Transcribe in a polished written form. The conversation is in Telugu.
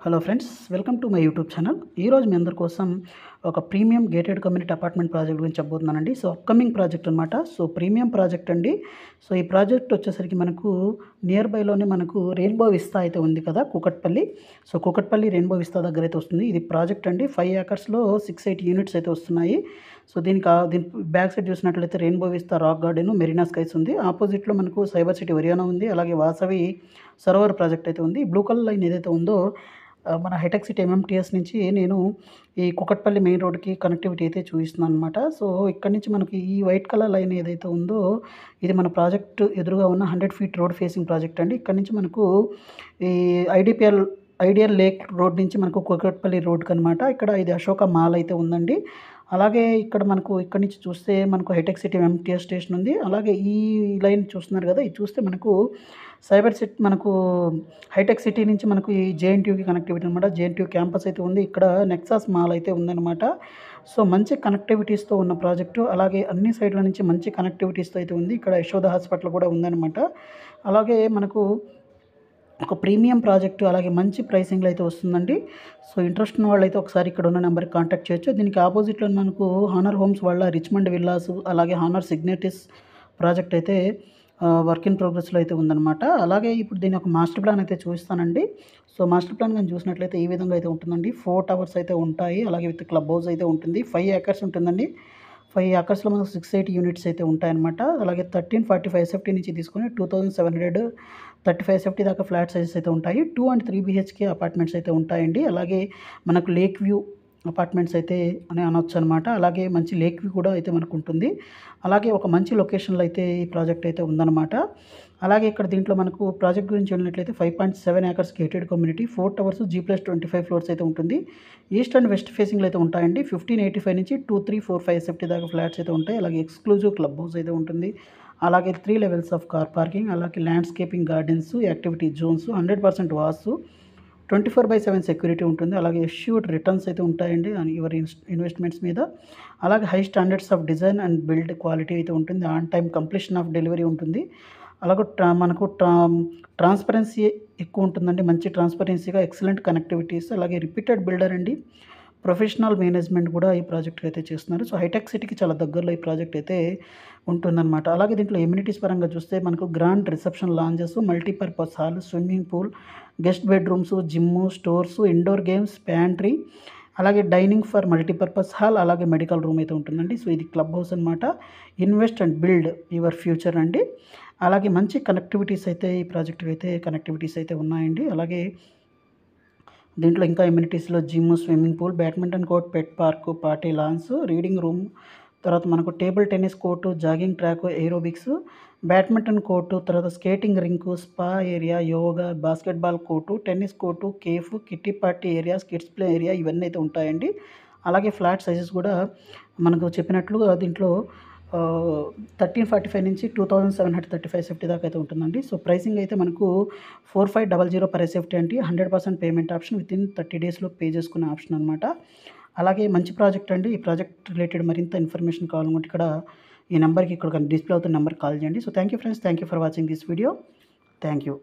Hello friends, welcome to my YouTube channel. ఈరోజు మీ అందరి కోసం ఒక premium gated community apartment project గురించి చెప్పబోతున్నానండి. సో అప్కమింగ్ ప్రాజెక్ట్ అనమాట. సో ప్రీమియం ప్రాజెక్ట్ అండి. సో ఈ ప్రాజెక్ట్ వచ్చేసరికి మనకు నియర్ బైలోనే మనకు రెయిన్బో విస్తా అయితే ఉంది కదా, Kukatpally. So Kukatpally rainbow Vista దగ్గర అయితే వస్తుంది. ఇది ప్రాజెక్ట్ అండి. 5 ఏకర్స్లో 680 యూనిట్స్ అయితే వస్తున్నాయి. సో దీని బ్యాక్ సైడ్ చూసినట్లయితే rainbow Vista rock garden, Marina skies ఉంది. ఆపోజిట్లో మనకు సైబర్ సిటీ ఒరియానా ఉంది. అలాగే వాసవి సరోవర్ ప్రాజెక్ట్ అయితే ఉంది. బ్లూ కలర్ లైన్ ఏదైతే ఉందో మన హైటెక్ సిటీ ఎంఎంటీఎస్ నుంచి నేను ఈ కూకట్పల్లి మెయిన్ రోడ్కి కనెక్టివిటీ అయితే చూపిస్తున్నాను అనమాట. సో ఇక్కడ నుంచి మనకి ఈ వైట్ కలర్ లైన్ ఏదైతే ఉందో ఇది మన ప్రాజెక్ట్ ఎదురుగా ఉన్న 100 ఫీట్ రోడ్ ఫేసింగ్ ప్రాజెక్ట్ అండి. ఇక్కడ నుంచి మనకు ఈ ఐడియల్ లేక్ రోడ్ నుంచి మనకు కూకట్పల్లి రోడ్కి అనమాట. ఇక్కడ ఇది అశోక మాల్ అయితే ఉందండి. అలాగే ఇక్కడ మనకు ఇక్కడ నుంచి చూస్తే మనకు హైటెక్ సిటీ ఎంఎంటీఎస్ స్టేషన్ ఉంది. అలాగే ఈ లైన్ చూస్తున్నారు కదా, ఇది చూస్తే మనకు సైబర్ సిటీ మనకు హైటెక్ సిటీ నుంచి మనకు ఈ జేఎన్టీయూకి కనెక్టివిటీ అనమాట. జేఎన్టీయూ క్యాంపస్ అయితే ఉంది. ఇక్కడ నెక్సాస్ మాల్ అయితే ఉందన్నమాట. సో మంచి కనెక్టివిటీస్తో ఉన్న ప్రాజెక్టు. అలాగే అన్ని సైడ్ల నుంచి మంచి కనెక్టివిటీస్తో అయితే ఉంది. ఇక్కడ యశోద హాస్పిటల్ కూడా ఉందన్నమాట. అలాగే మనకు ఒక ప్రీమియం ప్రాజెక్టు, అలాగే మంచి ప్రైసింగ్లో అయితే వస్తుందండి. సో ఇంట్రెస్ట్ ఉన్న వాళ్ళైతే ఒకసారి ఇక్కడ ఉన్న నెంబర్కి కాంటాక్ట్ చేయొచ్చు. దీనికి ఆపోజిట్లో మనకు హానర్ హోమ్స్ వాళ్ళ రిచ్మండ్ విల్లాస్, అలాగే హానర్ సిగ్నేటిస్ ప్రాజెక్ట్ అయితే వర్క్ ఇన్ ప్రోగ్రెస్లో అయితే ఉందన్నమాట. అలాగే ఇప్పుడు దీని ఒక మాస్టర్ ప్లాన్ అయితే చూపిస్తానండి. సో మాస్టర్ ప్లాన్ కానీ చూసినట్లయితే ఈ విధంగా అయితే ఉంటుందండి. 4 టవర్స్ అయితే ఉంటాయి. అలాగే విత్ క్లబ్ హౌస్ అయితే ఉంటుంది. 5 ఏకర్స్ ఉంటుందండి. 5 ఏకర్స్లో మనకు 680 యూనిట్స్ అయితే ఉంటాయన్నమాట. అలాగే 1345 ఎస్ఎఫ్టీ నుంచి తీసుకొని 2735 ఎస్ఎఫ్టీ దాకా ఫ్లాట్ సైజెస్ అయితే ఉంటాయి. 2 and 3 BHK అపార్ట్మెంట్స్ అయితే ఉంటాయండి. అలాగే మనకు లేక్ వ్యూ అపార్ట్మెంట్స్ అయితే అని అనొచ్చు అనమాట. అలాగే మంచి లేక్ వ్యూ కూడా అయితే మనకు ఉంటుంది. అలాగే ఒక మంచి లొకేషన్లో అయితే ఈ ప్రాజెక్ట్ అయితే ఉందన్నమాట. అలాగే ఇక్కడ దీంట్లో మనకు ప్రాజెక్ట్ గురించి వెళ్ళినట్లయితే 5.7 acres gated community, 4 towers, G+25 floors అయితే ఉంటుంది. ఈస్ట్ అండ్ వెస్ట్ ఫేసింగ్లో అయితే ఉంటాయండి. 1585 నుంచి 2345 ఎస్ఎఫ్టీ దాకా ఫ్లాట్స్ అయితే ఉంటాయి. అలాగే ఎక్స్క్లూజివ్ క్లబ్ హౌస్ అయితే ఉంటుంది. అలాగే 3 లెవెల్స్ ఆఫ్ కార్ పార్కింగ్, అలాగే ల్యాండ్స్కేపింగ్ గార్డెన్స్, యాక్టివిటీ జోన్స్, 100% వాస్తు, 24/7 సెక్యూరిటీ ఉంటుంది. అలాగే ఎష్యూర్డ్ రిటర్న్స్ అయితే ఉంటాయండి యువర్ ఇన్వెస్ట్మెంట్స్ మీద. అలాగే high standards of design and build quality అయితే ఉంటుంది. On time completion of delivery ఉంటుంది. అలాగే మనకు ట్రాన్స్పరెన్సీ ఎక్కువ ఉంటుందండి. మంచి ట్రాన్స్పరెన్సీగా ఎక్సలెంట్ కనెక్టివిటీస్, అలాగే రిపీటెడ్ బిల్డర్ అండి. ప్రొఫెషనల్ మేనేజ్మెంట్ కూడా ఈ ప్రాజెక్ట్ అయితే చేస్తున్నారు. సో హైటెక్ సిటీకి చాలా దగ్గరలో ఈ ప్రాజెక్ట్ అయితే ఉంటుందన్నమాట. అలాగే దీంట్లో ఎమ్యూనిటీస్ పరంగా చూస్తే మనకు grand reception lounges, multipurpose hall, swimming pool, guest bedrooms, gym, stores, indoor games, pantry, అలాగే డైనింగ్ ఫర్ మల్టీపర్పస్ హాల్, అలాగే మెడికల్ రూమ్ అయితే ఉంటుందండి. సో ఇది క్లబ్ హౌస్ అనమాట. Invest and build your future అండి. అలాగే మంచి కనెక్టివిటీస్ అయితే ఈ ప్రాజెక్ట్కి అయితే కనెక్టివిటీస్ అయితే ఉన్నాయండి. అలాగే దీంట్లో ఇంకా ఎమ్యూనిటీస్లో gym, swimming pool, badminton court, pet park, party lawns, reading room, తర్వాత మనకు table tennis court, jogging track, aerobics, badminton court, తర్వాత skating rink, spa area, yoga, basketball court, tennis court, cafe, kitty party area, kids play area ఇవన్నీ అయితే ఉంటాయండి. అలాగే ఫ్లాట్ సైజెస్ కూడా మనకు చెప్పినట్లుగా దీంట్లో 1345 నుంచి 2735 ఎస్ఎఫ్టీ దాకా అయితే ఉంటుందండి. సో ప్రైసింగ్ అయితే మనకు 4500 పర్ ఎస్ఎఫ్టీ అంటే 100% పేమెంట్ ఆప్షన్, వితిన్ 30 డేస్లో పే చేసుకునే ఆప్షన్ అనమాట. అలాగే మంచి ప్రాజెక్ట్ అండి. ఈ ప్రాజెక్ట్ రిలేటెడ్ మరింత ఇన్ఫర్మేషన్ కావాలనుకుంటే ఇక్కడ ఈ నెంబర్కి ఇక్కడ డిస్ప్లే అవుతున్న నెంబర్కి కాల్ చేయండి. So thank you friends, thank you for watching this video. Thank you.